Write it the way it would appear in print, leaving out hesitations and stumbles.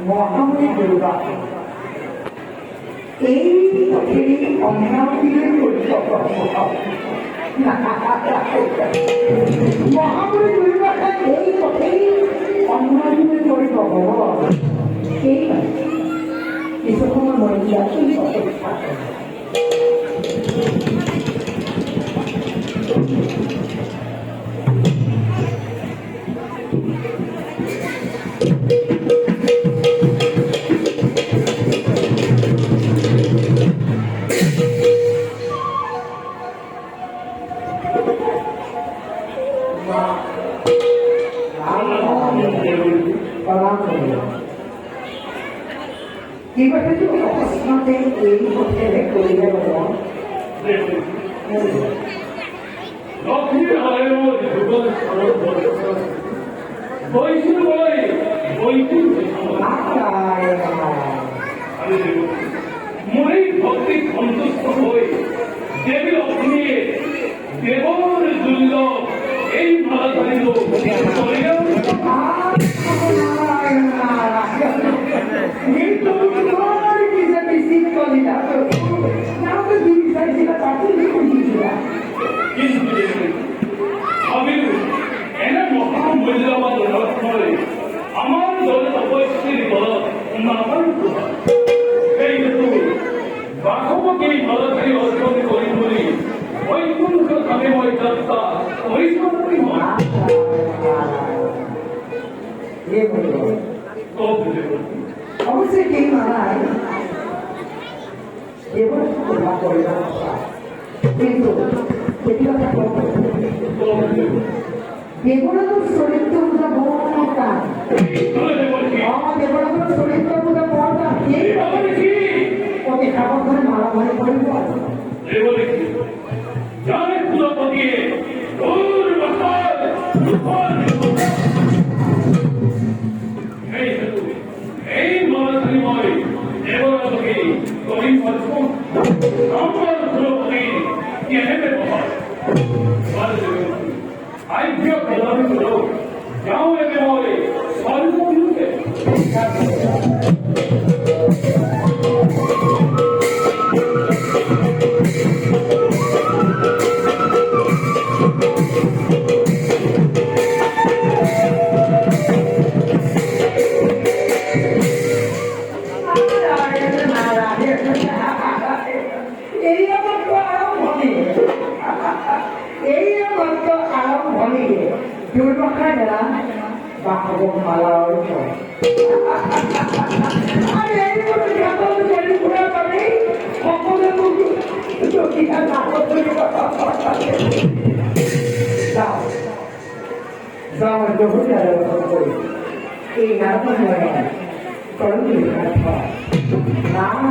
মহামণি দুর্গা এই মহামণি দুর্গা এই পথেই অন্যান্য করে ভগবান এই কিছু সময় মনে যাচ্ছে মনে ভক্তি সন্তুষ্ট হয়ে দেবী লক্ষ্মী দেবর দুর্লভ এই মালা ধরিল এনে মহামূল্যবান রত্নরে আমার দলে অবশ্যই বল আমার এই হেতু বাঘবকে মালাধারী অর্পণ করি বলি বৈকুণ্ঠ ধামে ওই যাত্রা ঐশ্বরী অবশ্যই কেই মানায় এবার কিন্তু দেবরাজের চরিত্রগুলো বড় টান দেবরাজের চরিত্রগুলো বড় টান ওকে খাবার ধরে মারামারি করিব এই মালাধারীময় দেবরাজকে কবি আমার দ্রৌপদী কেনে ব্যবহার আইভ্য প্রধানিত লোক যাও একে বলে সর্ববিরুদ্ধে দুর্বাখানা বাক্য মালা এই নাটক রাম